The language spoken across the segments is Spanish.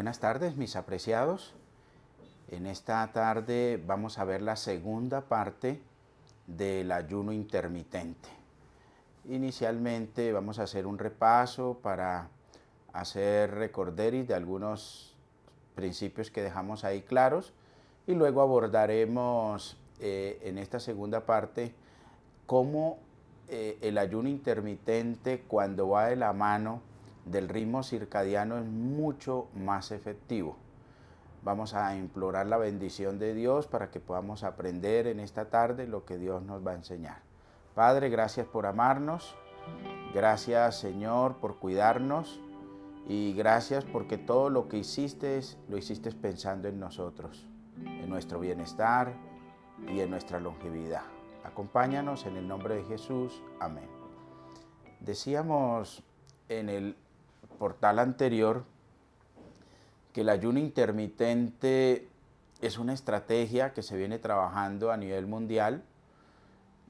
Buenas tardes, mis apreciados. En esta tarde vamos a ver la segunda parte del ayuno intermitente. Inicialmente vamos a hacer un repaso para hacer recorderis de algunos principios que dejamos ahí claros y luego abordaremos en esta segunda parte cómo el ayuno intermitente, cuando va de la mano del ritmo circadiano, es mucho más efectivo. Vamos a implorar la bendición de Dios para que podamos aprender en esta tarde lo que Dios nos va a enseñar. Padre, gracias por amarnos, gracias Señor por cuidarnos y gracias porque todo lo que hiciste, lo hiciste pensando en nosotros, en nuestro bienestar y en nuestra longevidad. Acompáñanos en el nombre de Jesús. Amén. Decíamos en el portal anterior que el ayuno intermitente es una estrategia que se viene trabajando a nivel mundial,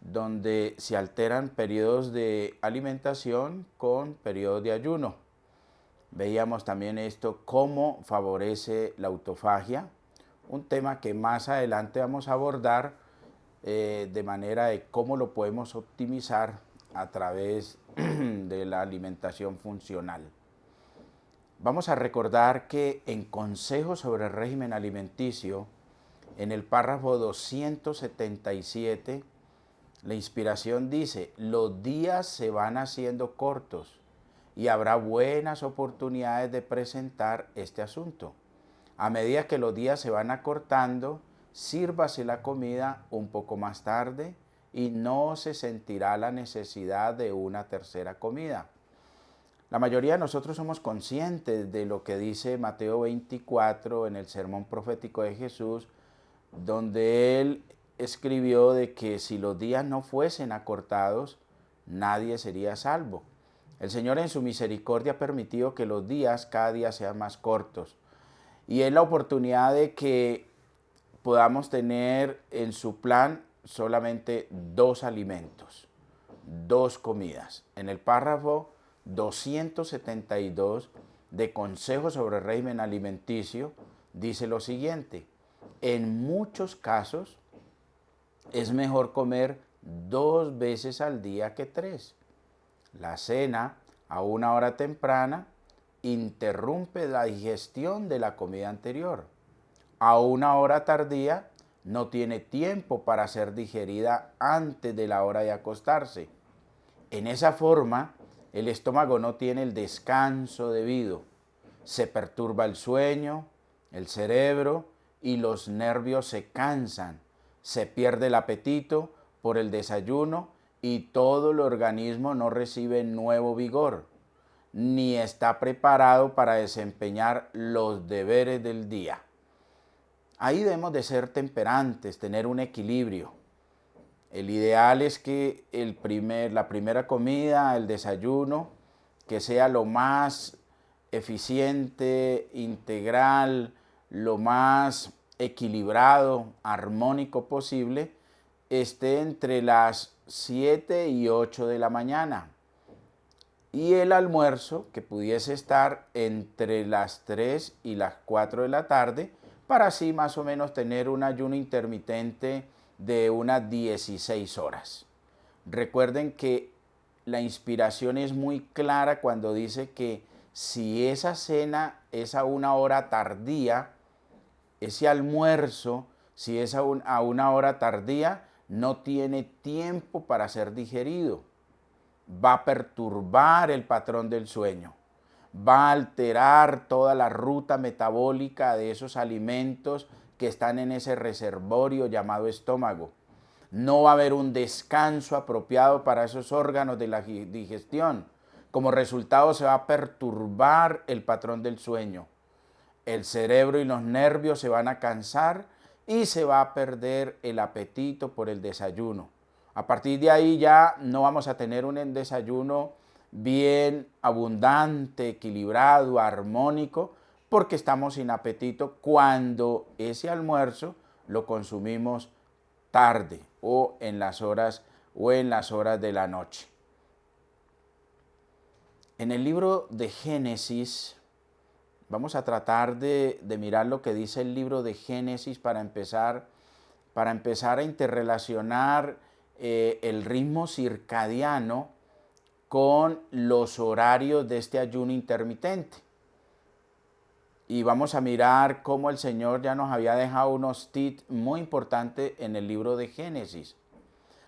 donde se alternan periodos de alimentación con periodos de ayuno. Veíamos también esto, cómo favorece la autofagia, un tema que más adelante vamos a abordar de manera de cómo lo podemos optimizar a través de la alimentación funcional. Vamos a recordar que en Consejos sobre el régimen alimenticio, en el párrafo 277, la inspiración dice: los días se van haciendo cortos y habrá buenas oportunidades de presentar este asunto. A medida que los días se van acortando, sírvase la comida un poco más tarde y no se sentirá la necesidad de una tercera comida. La mayoría de nosotros somos conscientes de lo que dice Mateo 24 en el sermón profético de Jesús, donde él escribió de que si los días no fuesen acortados, nadie sería salvo. El Señor en su misericordia ha permitido que los días cada día sean más cortos. Y es la oportunidad de que podamos tener en su plan solamente dos alimentos, dos comidas. En el párrafo 272 de Consejos sobre el régimen alimenticio dice lo siguiente: en muchos casos es mejor comer 2 veces al día que 3. La cena a una hora temprana interrumpe la digestión de la comida anterior. A una hora tardía no tiene tiempo para ser digerida antes de la hora de acostarse. En esa forma, el estómago no tiene el descanso debido. Se perturba el sueño, el cerebro y los nervios se cansan. Se pierde el apetito por el desayuno y todo el organismo no recibe nuevo vigor, ni está preparado para desempeñar los deberes del día. Ahí debemos de ser temperantes, tener un equilibrio. El ideal es que la primera comida, el desayuno, que sea lo más eficiente, integral, lo más equilibrado, armónico posible, esté entre las 7 y 8 de la mañana. Y el almuerzo, que pudiese estar entre las 3 y las 4 de la tarde, para así más o menos tener un ayuno intermitente de unas 16 horas. Recuerden que la inspiración es muy clara cuando dice que si esa cena es a una hora tardía, ese almuerzo, si es a una hora tardía, no tiene tiempo para ser digerido. Va a perturbar el patrón del sueño. Va a alterar toda la ruta metabólica de esos alimentos que están en ese reservorio llamado estómago. No va a haber un descanso apropiado para esos órganos de la digestión. Como resultado se va a perturbar el patrón del sueño. El cerebro y los nervios se van a cansar y se va a perder el apetito por el desayuno. A partir de ahí ya no vamos a tener un desayuno bien abundante, equilibrado, armónico, porque estamos sin apetito cuando ese almuerzo lo consumimos tarde o en las horas de la noche. En el libro de Génesis vamos a tratar de mirar lo que dice el libro de Génesis para empezar a interrelacionar el ritmo circadiano con los horarios de este ayuno intermitente. Y vamos a mirar cómo el Señor ya nos había dejado unos tips muy importantes en el libro de Génesis.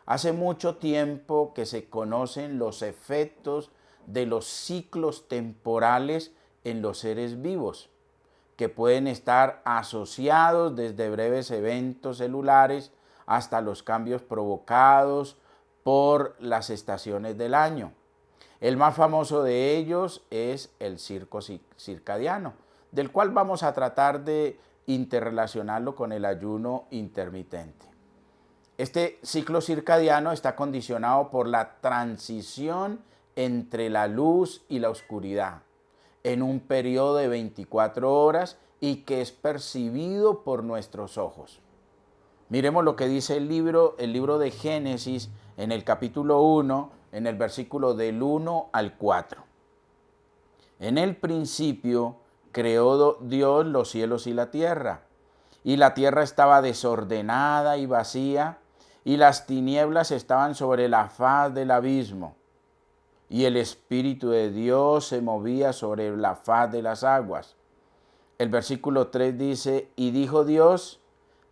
Hace mucho tiempo que se conocen los efectos de los ciclos temporales en los seres vivos, que pueden estar asociados desde breves eventos celulares hasta los cambios provocados por las estaciones del año. El más famoso de ellos es el ciclo circadiano, del cual vamos a tratar de interrelacionarlo con el ayuno intermitente. Este ciclo circadiano está condicionado por la transición entre la luz y la oscuridad en un periodo de 24 horas y que es percibido por nuestros ojos. Miremos lo que dice el libro de Génesis en el capítulo 1, en el versículo del 1 al 4. En el principio creó Dios los cielos y la tierra estaba desordenada y vacía, y las tinieblas estaban sobre la faz del abismo, y el Espíritu de Dios se movía sobre la faz de las aguas. El versículo 3 dice, y dijo Dios,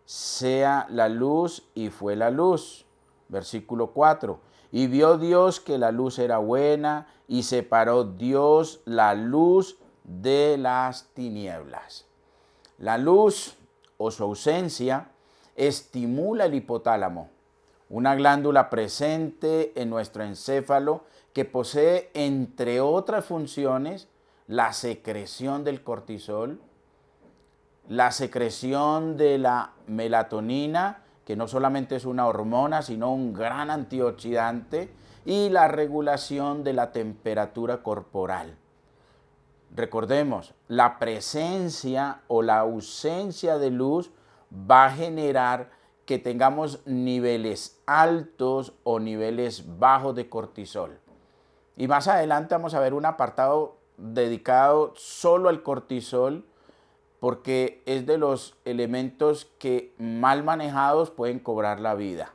sea la luz, y fue la luz. Versículo 4, y vio Dios que la luz era buena, y separó Dios la luz de las tinieblas. La luz o su ausencia estimula el hipotálamo, una glándula presente en nuestro encéfalo que posee, entre otras funciones, la secreción del cortisol, la secreción de la melatonina, que no solamente es una hormona, sino un gran antioxidante, y la regulación de la temperatura corporal. Recordemos, la presencia o la ausencia de luz va a generar que tengamos niveles altos o niveles bajos de cortisol. Y más adelante vamos a ver un apartado dedicado solo al cortisol, porque es de los elementos que mal manejados pueden cobrar la vida.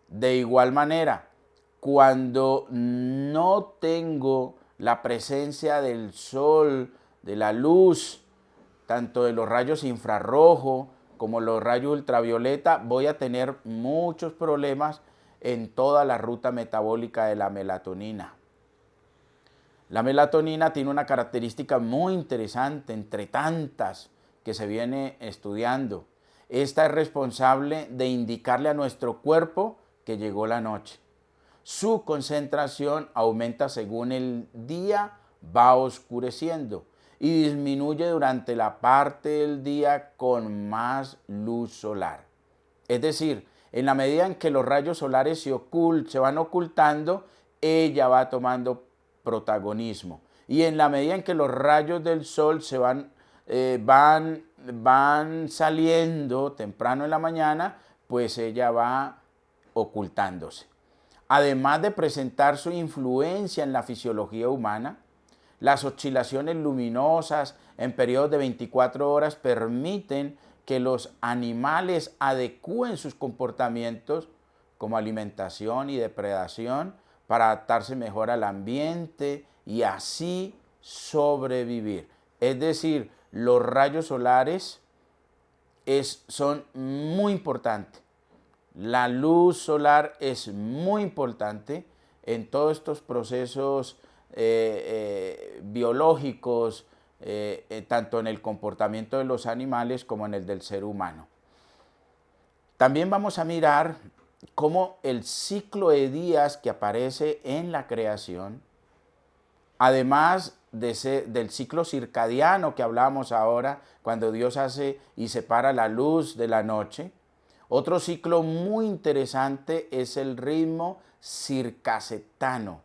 De igual manera, cuando no tengo la presencia del sol, de la luz, tanto de los rayos infrarrojos como los rayos ultravioleta, voy a tener muchos problemas en toda la ruta metabólica de la melatonina. La melatonina tiene una característica muy interesante, entre tantas que se viene estudiando. Esta es responsable de indicarle a nuestro cuerpo que llegó la noche. Su concentración aumenta según el día va oscureciendo y disminuye durante la parte del día con más luz solar. Es decir, en la medida en que los rayos solares se van ocultando, ella va tomando protagonismo. Y en la medida en que los rayos del sol se van saliendo temprano en la mañana, pues ella va ocultándose. Además de presentar su influencia en la fisiología humana, las oscilaciones luminosas en periodos de 24 horas permiten que los animales adecúen sus comportamientos como alimentación y depredación para adaptarse mejor al ambiente y así sobrevivir. Es decir, los rayos solares son muy importantes. La luz solar es muy importante en todos estos procesos biológicos, tanto en el comportamiento de los animales como en el del ser humano. También vamos a mirar cómo el ciclo de días que aparece en la creación, además del ciclo circadiano que hablábamos ahora, cuando Dios hace y separa la luz de la noche, otro ciclo muy interesante es el ritmo circasiano,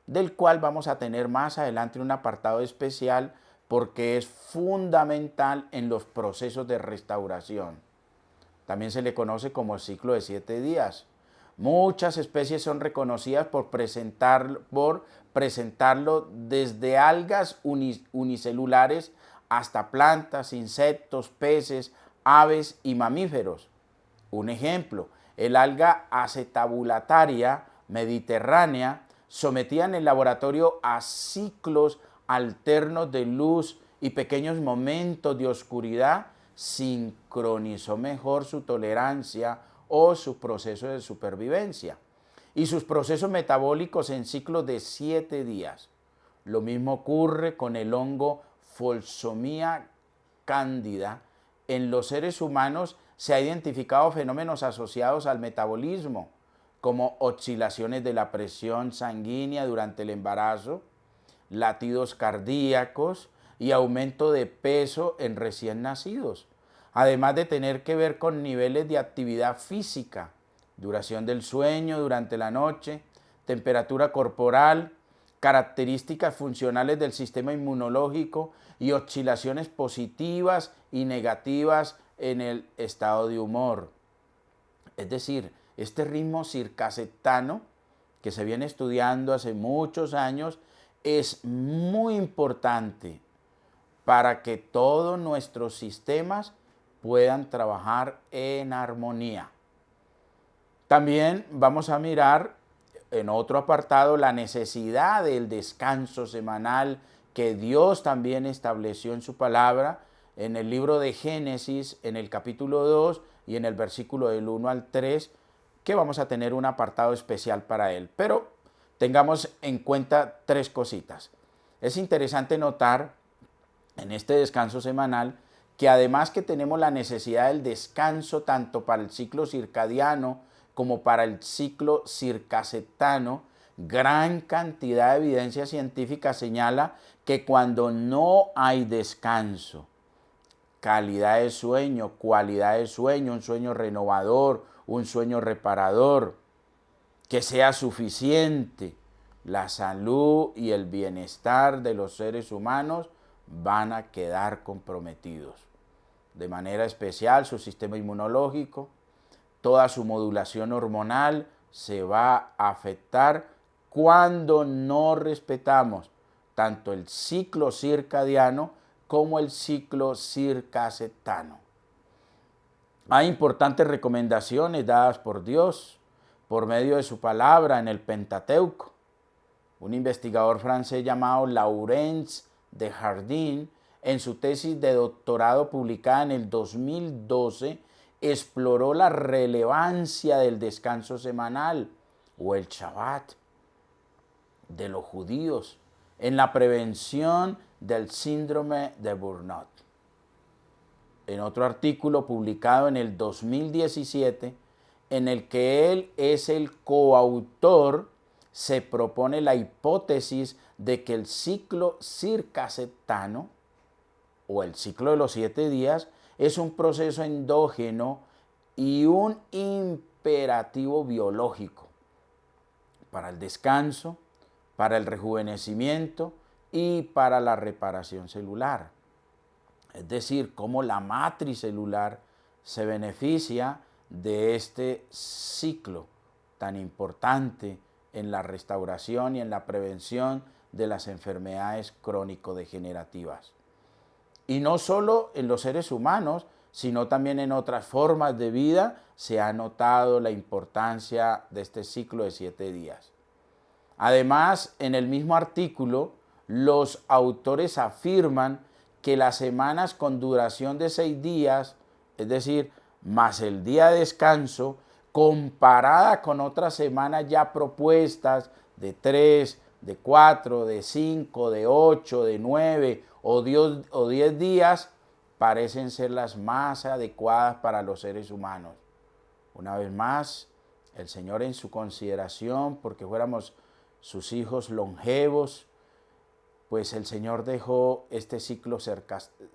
del cual vamos a tener más adelante un apartado especial porque es fundamental en los procesos de restauración. También se le conoce como el ciclo de 7 días. Muchas especies son reconocidas por presentarlo desde algas unicelulares hasta plantas, insectos, peces, aves y mamíferos. Un ejemplo, el alga acetabulataria mediterránea, sometida en el laboratorio a ciclos alternos de luz y pequeños momentos de oscuridad, sincronizó mejor su tolerancia o su proceso de supervivencia y sus procesos metabólicos en ciclos de 7 días. Lo mismo ocurre con el hongo Folsomia candida. En los seres humanos se han identificado fenómenos asociados al metabolismo, como oscilaciones de la presión sanguínea durante el embarazo, latidos cardíacos y aumento de peso en recién nacidos, además de tener que ver con niveles de actividad física, duración del sueño durante la noche, temperatura corporal, características funcionales del sistema inmunológico y oscilaciones positivas y negativas en el estado de humor. Es decir, este ritmo circasiano que se viene estudiando hace muchos años es muy importante para que todos nuestros sistemas puedan trabajar en armonía. También vamos a mirar en otro apartado la necesidad del descanso semanal que Dios también estableció en su palabra en el libro de Génesis, en el capítulo 2 y en el versículo del 1 al 3, que vamos a tener un apartado especial para él. Pero tengamos en cuenta 3 cositas. Es interesante notar en este descanso semanal que además que tenemos la necesidad del descanso tanto para el ciclo circadiano como para el ciclo circasiano, gran cantidad de evidencia científica señala que cuando no hay descanso, calidad de sueño, cualidad de sueño, un sueño renovador, un sueño reparador, que sea suficiente, la salud y el bienestar de los seres humanos van a quedar comprometidos. De manera especial su sistema inmunológico, toda su modulación hormonal se va a afectar cuando no respetamos tanto el ciclo circadiano como el ciclo circasiano. Hay importantes recomendaciones dadas por Dios por medio de su palabra en el Pentateuco. Un investigador francés llamado Laurence de Jardin, en su tesis de doctorado publicada en el 2012, exploró la relevancia del descanso semanal o el Shabbat de los judíos en la prevención del síndrome de burnout. En otro artículo publicado en el 2017, en el que él es el coautor, se propone la hipótesis de que el ciclo circasiano o el ciclo de los 7 días es un proceso endógeno y un imperativo biológico para el descanso, para el rejuvenecimiento y para la reparación celular. Es decir, cómo la matriz celular se beneficia de este ciclo tan importante en la restauración y en la prevención de las enfermedades crónico-degenerativas. Y no solo en los seres humanos, sino también en otras formas de vida se ha notado la importancia de este ciclo de 7 días. Además, en el mismo artículo, los autores afirman que las semanas con duración de 6 días, es decir, más el día de descanso, comparada con otras semanas ya propuestas de 3, de 4, de 5, de 8, de 9 o 10 días, parecen ser las más adecuadas para los seres humanos. Una vez más, el Señor en su consideración, porque fuéramos sus hijos longevos, pues el Señor dejó este ciclo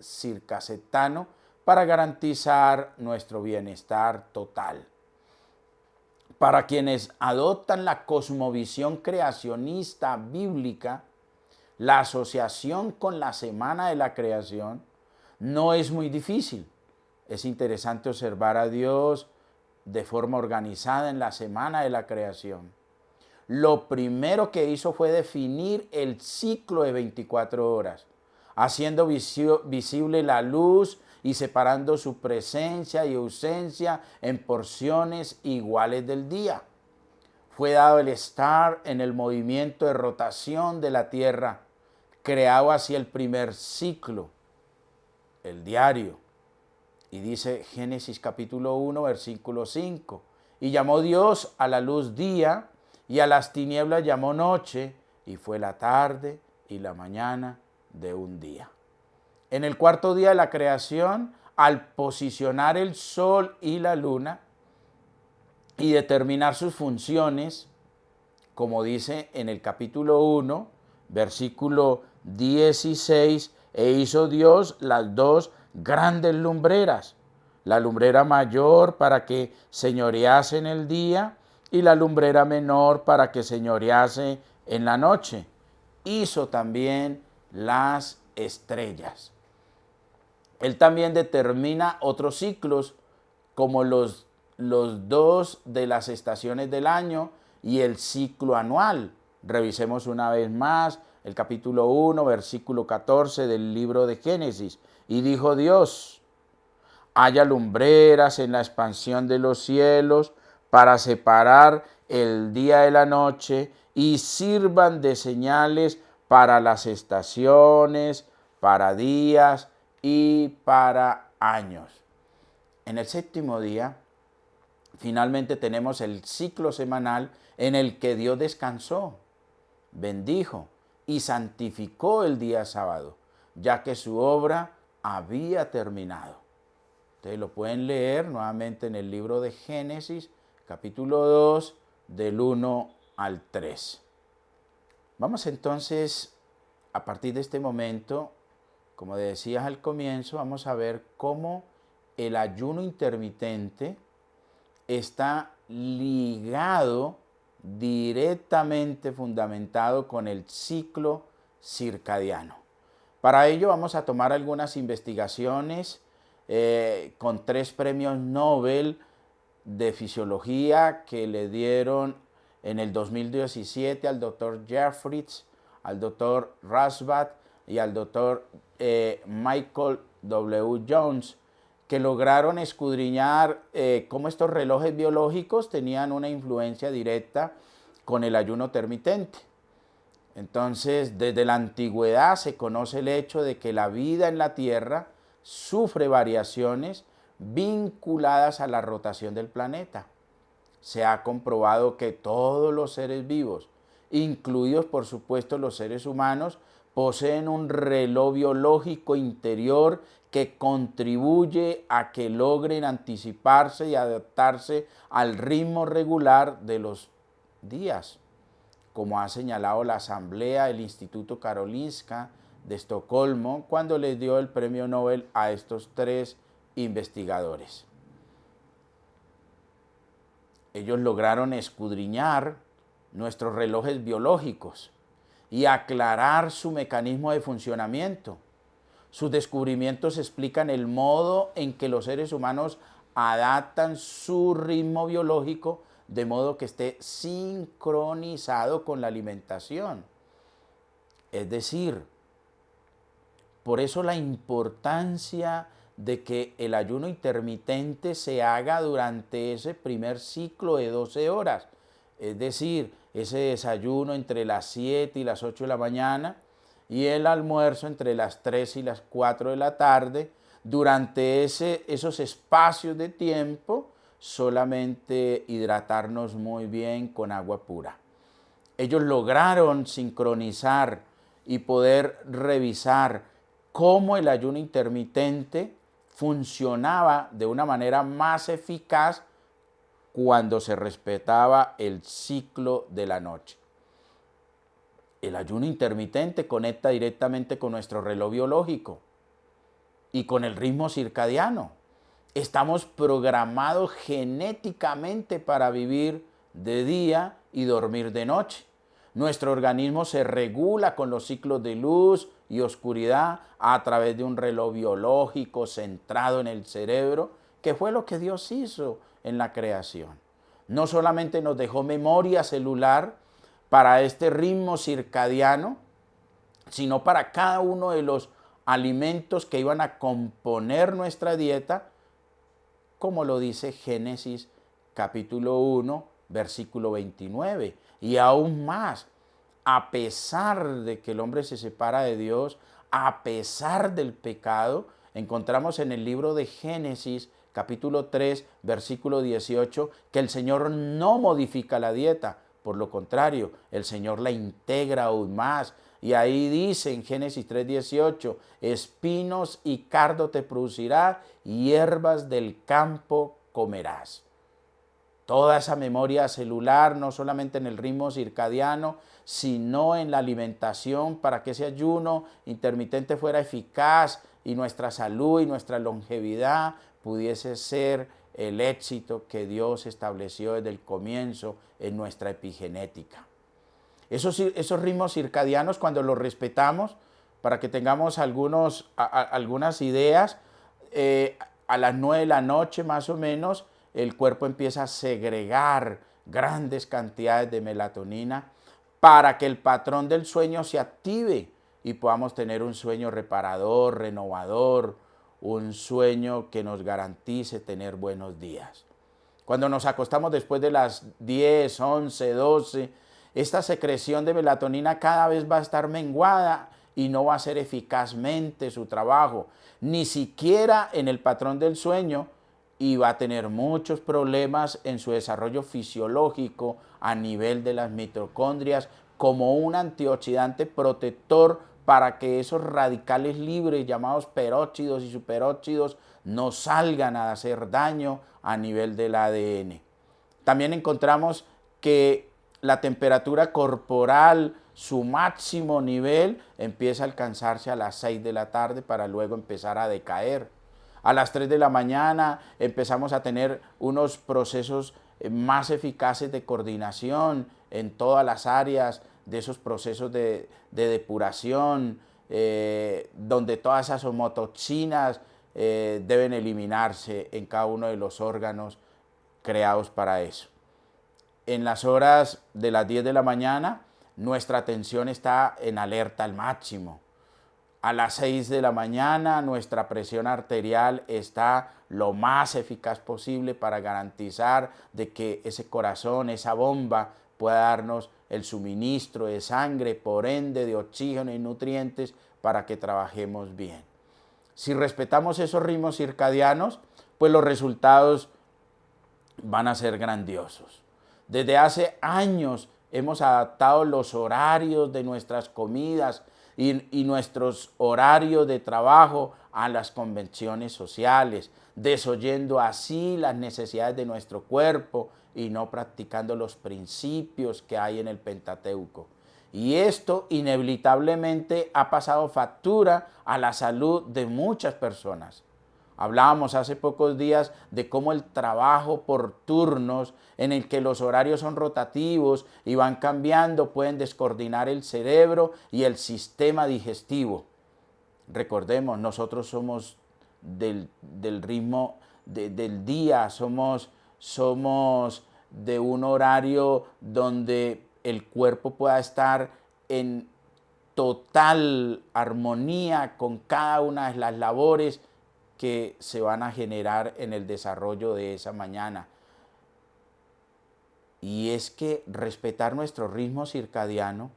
circasiano para garantizar nuestro bienestar total. Para quienes adoptan la cosmovisión creacionista bíblica, la asociación con la semana de la creación no es muy difícil. Es interesante observar a Dios de forma organizada en la semana de la creación. Lo primero que hizo fue definir el ciclo de 24 horas, haciendo visible la luz y separando su presencia y ausencia en porciones iguales del día. Fue dado el estar en el movimiento de rotación de la Tierra, creado así el primer ciclo, el diario. Y dice Génesis capítulo 1, versículo 5. Y llamó Dios a la luz día, y a las tinieblas llamó noche, y fue la tarde y la mañana de un día. En el cuarto día de la creación, al posicionar el sol y la luna y determinar sus funciones, como dice en el capítulo 1, versículo 16, e hizo Dios las dos grandes lumbreras, la lumbrera mayor para que señorease en el día y la lumbrera menor para que señorease en la noche. Hizo también las estrellas. Él también determina otros ciclos como los dos de las estaciones del año y el ciclo anual. Revisemos una vez más el capítulo 1, versículo 14 del libro de Génesis. Y dijo Dios: haya lumbreras en la expansión de los cielos para separar el día de la noche y sirvan de señales para las estaciones, para días y para años. En el séptimo día, finalmente tenemos el ciclo semanal en el que Dios descansó, bendijo y santificó el día sábado, ya que su obra había terminado. Ustedes lo pueden leer nuevamente en el libro de Génesis, capítulo 2, del 1 al 3. Vamos entonces, a partir de este momento, como decías al comienzo, vamos a ver cómo el ayuno intermitente está ligado directamente, fundamentado con el ciclo circadiano. Para ello vamos a tomar algunas investigaciones con 3 premios Nobel de fisiología que le dieron en el 2017 al doctor Jeffries, al doctor Rasbat y al doctor Michael W. Jones, que lograron escudriñar cómo estos relojes biológicos tenían una influencia directa con el ayuno intermitente. Entonces, desde la antigüedad se conoce el hecho de que la vida en la Tierra sufre variaciones vinculadas a la rotación del planeta. Se ha comprobado que todos los seres vivos, incluidos por supuesto los seres humanos, poseen un reloj biológico interior que contribuye a que logren anticiparse y adaptarse al ritmo regular de los días, como ha señalado la Asamblea del Instituto Karolinska de Estocolmo cuando les dio el premio Nobel a estos 3 investigadores. Ellos lograron escudriñar nuestros relojes biológicos y aclarar su mecanismo de funcionamiento. Sus descubrimientos explican el modo en que los seres humanos adaptan su ritmo biológico de modo que esté sincronizado con la alimentación. Es decir, por eso la importancia de que el ayuno intermitente se haga durante ese primer ciclo de 12 horas. Es decir, ese desayuno entre las 7 y las 8 de la mañana y el almuerzo entre las 3 y las 4 de la tarde. Durante esos espacios de tiempo, solamente hidratarnos muy bien con agua pura. Ellos lograron sincronizar y poder revisar cómo el ayuno intermitente funcionaba de una manera más eficaz cuando se respetaba el ciclo de la noche. El ayuno intermitente conecta directamente con nuestro reloj biológico y con el ritmo circadiano. Estamos programados genéticamente para vivir de día y dormir de noche. Nuestro organismo se regula con los ciclos de luz y oscuridad a través de un reloj biológico centrado en el cerebro, que fue lo que Dios hizo en la creación. No solamente nos dejó memoria celular para este ritmo circadiano, sino para cada uno de los alimentos que iban a componer nuestra dieta, como lo dice Génesis capítulo 1, versículo 29. Y aún más, a pesar de que el hombre se separa de Dios, a pesar del pecado, encontramos en el libro de Génesis capítulo 3, versículo 18, que el Señor no modifica la dieta. Por lo contrario, el Señor la integra aún más. Y ahí dice en Génesis 3:18, espinos y cardo te producirá, hierbas del campo comerás. Toda esa memoria celular, no solamente en el ritmo circadiano, sino en la alimentación, para que ese ayuno intermitente fuera eficaz y nuestra salud y nuestra longevidad pudiese ser el éxito que Dios estableció desde el comienzo en nuestra epigenética. Esos ritmos circadianos, cuando los respetamos, para que tengamos algunas ideas, a las 9 de la noche más o menos, el cuerpo empieza a segregar grandes cantidades de melatonina para que el patrón del sueño se active y podamos tener un sueño reparador, renovador, un sueño que nos garantice tener buenos días. Cuando nos acostamos después de las 10, 11, 12, esta secreción de melatonina cada vez va a estar menguada y no va a hacer eficazmente su trabajo, ni siquiera en el patrón del sueño, y va a tener muchos problemas en su desarrollo fisiológico a nivel de las mitocondrias como un antioxidante protector para que esos radicales libres llamados peróxidos y superóxidos no salgan a hacer daño a nivel del ADN. También encontramos que la temperatura corporal, su máximo nivel, empieza a alcanzarse a las 6 de la tarde para luego empezar a decaer. A las 3 de la mañana empezamos a tener unos procesos más eficaces de coordinación en todas las áreas de esos procesos de depuración, donde todas esas homotoxinas deben eliminarse en cada uno de los órganos creados para eso. En las horas de las 10 de la mañana, nuestra atención está en alerta al máximo. A las 6 de la mañana nuestra presión arterial está lo más eficaz posible para garantizar de que ese corazón, esa bomba, pueda darnos el suministro de sangre, por ende de oxígeno y nutrientes para que trabajemos bien. Si respetamos esos ritmos circadianos, pues los resultados van a ser grandiosos. Desde hace años hemos adaptado los horarios de nuestras comidas y nuestros horarios de trabajo a las convenciones sociales, desoyendo así las necesidades de nuestro cuerpo y no practicando los principios que hay en el Pentateuco. Y esto inevitablemente ha pasado factura a la salud de muchas personas. Hablábamos hace pocos días de cómo el trabajo por turnos, en el que los horarios son rotativos y van cambiando, pueden descoordinar el cerebro y el sistema digestivo. Recordemos, nosotros somos del ritmo del día, somos de un horario donde el cuerpo pueda estar en total armonía con cada una de las labores que se van a generar en el desarrollo de esa mañana. Y es que respetar nuestro ritmo circadiano,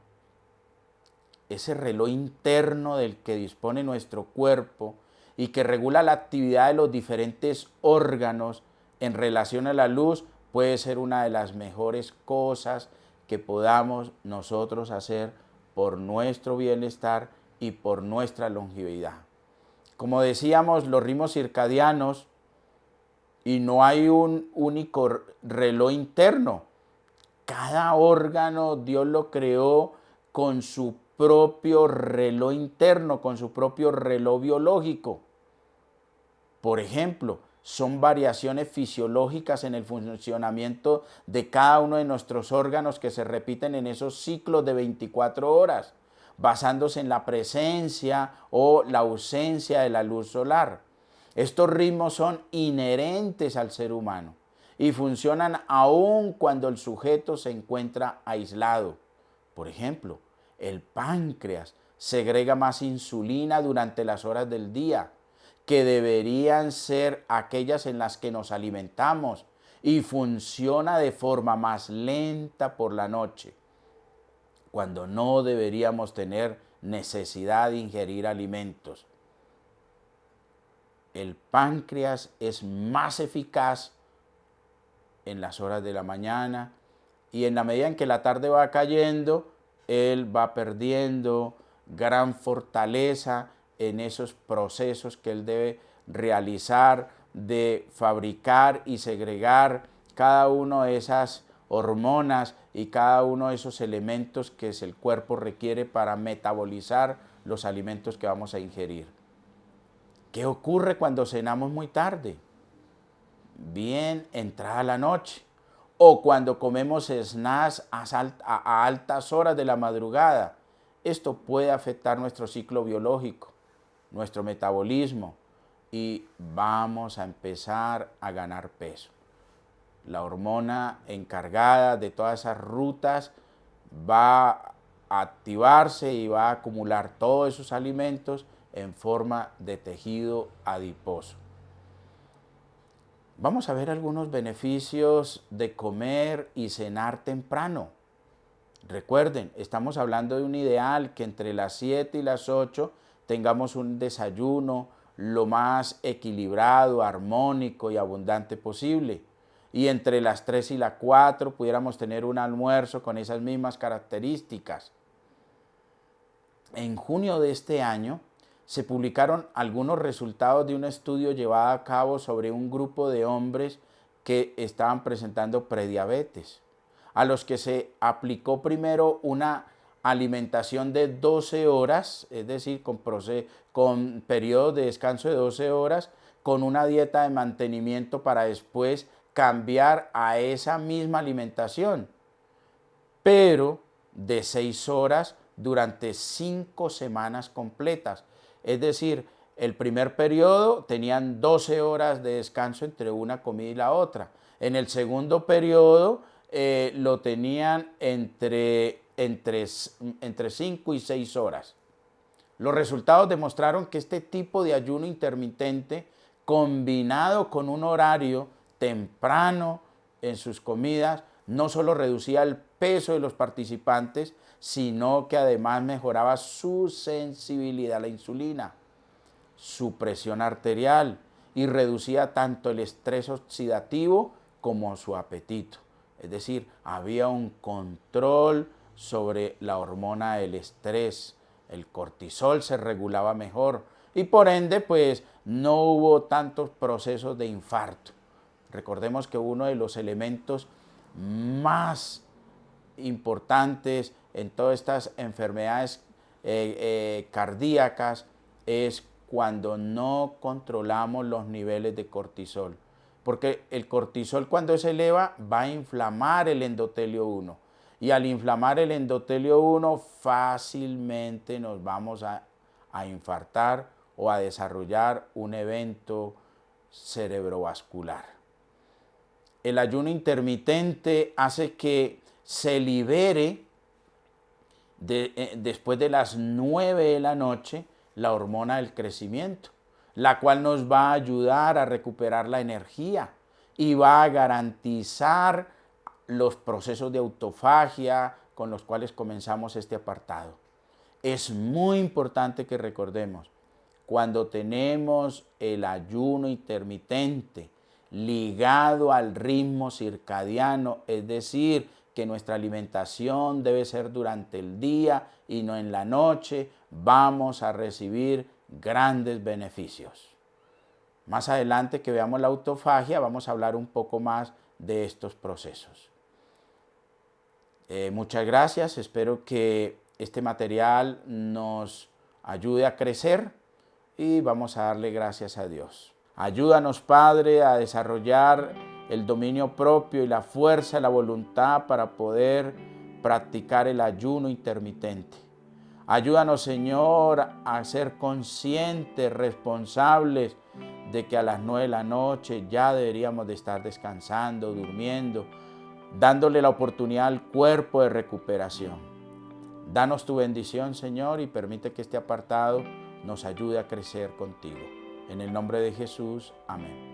ese reloj interno del que dispone nuestro cuerpo y que regula la actividad de los diferentes órganos en relación a la luz, puede ser una de las mejores cosas que podamos nosotros hacer por nuestro bienestar y por nuestra longevidad. Como decíamos, los ritmos circadianos, y no hay un único reloj interno. Cada órgano Dios lo creó con su propio reloj interno, con su propio reloj biológico. Por ejemplo, son variaciones fisiológicas en el funcionamiento de cada uno de nuestros órganos que se repiten en esos ciclos de 24 horas, basándose en la presencia o la ausencia de la luz solar. Estos ritmos son inherentes al ser humano y funcionan aún cuando el sujeto se encuentra aislado. Por ejemplo, el páncreas segrega más insulina durante las horas del día, que deberían ser aquellas en las que nos alimentamos, y funciona de forma más lenta por la noche, cuando no deberíamos tener necesidad de ingerir alimentos. El páncreas es más eficaz en las horas de la mañana, y en la medida en que la tarde va cayendo, él va perdiendo gran fortaleza en esos procesos que él debe realizar de fabricar y segregar cada una de esas hormonas y cada uno de esos elementos que el cuerpo requiere para metabolizar los alimentos que vamos a ingerir. ¿Qué ocurre cuando cenamos muy tarde? Bien entrada la noche, o cuando comemos snacks a altas horas de la madrugada. Esto puede afectar nuestro ciclo biológico, nuestro metabolismo, y vamos a empezar a ganar peso. La hormona encargada de todas esas rutas va a activarse y va a acumular todos esos alimentos en forma de tejido adiposo. Vamos a ver algunos beneficios de comer y cenar temprano. Recuerden, estamos hablando de un ideal que entre las 7 y las 8 tengamos un desayuno lo más equilibrado, armónico y abundante posible. Y entre las 3 y las 4 pudiéramos tener un almuerzo con esas mismas características. En junio de este año se publicaron algunos resultados de un estudio llevado a cabo sobre un grupo de hombres que estaban presentando prediabetes, a los que se aplicó primero una alimentación de 12 horas, es decir, con periodos de descanso de 12 horas, con una dieta de mantenimiento para después cambiar a esa misma alimentación, pero de 6 horas durante 5 semanas completas. Es decir, el primer periodo tenían 12 horas de descanso entre una comida y la otra. En el segundo periodo lo tenían entre 5 y 6 horas. Los resultados demostraron que este tipo de ayuno intermitente, combinado con un horario temprano en sus comidas, no solo reducía el peso de los participantes, sino que además mejoraba su sensibilidad a la insulina, su presión arterial, y reducía tanto el estrés oxidativo como su apetito. Es decir, había un control sobre la hormona del estrés, el cortisol se regulaba mejor y por ende pues no hubo tantos procesos de infarto. Recordemos que uno de los elementos más importantes en todas estas enfermedades cardíacas es cuando no controlamos los niveles de cortisol, porque el cortisol cuando se eleva va a inflamar el endotelio 1 y al inflamar el endotelio 1 fácilmente nos vamos a infartar o a desarrollar un evento cerebrovascular. El ayuno intermitente hace que se libere después de las 9 de la noche la hormona del crecimiento, la cual nos va a ayudar a recuperar la energía y va a garantizar los procesos de autofagia con los cuales comenzamos este apartado. Es muy importante que recordemos, cuando tenemos el ayuno intermitente ligado al ritmo circadiano, es decir, que nuestra alimentación debe ser durante el día y no en la noche, vamos a recibir grandes beneficios. Más adelante que veamos la autofagia, vamos a hablar un poco más de estos procesos. Muchas gracias, espero que este material nos ayude a crecer y vamos a darle gracias a Dios. Ayúdanos, Padre, a desarrollar el dominio propio y la fuerza de la voluntad para poder practicar el ayuno intermitente. Ayúdanos, Señor, a ser conscientes, responsables de que a las 9 de la noche ya deberíamos de estar descansando, durmiendo, dándole la oportunidad al cuerpo de recuperación. Danos tu bendición, Señor, y permite que este apartado nos ayude a crecer contigo. En el nombre de Jesús, amén.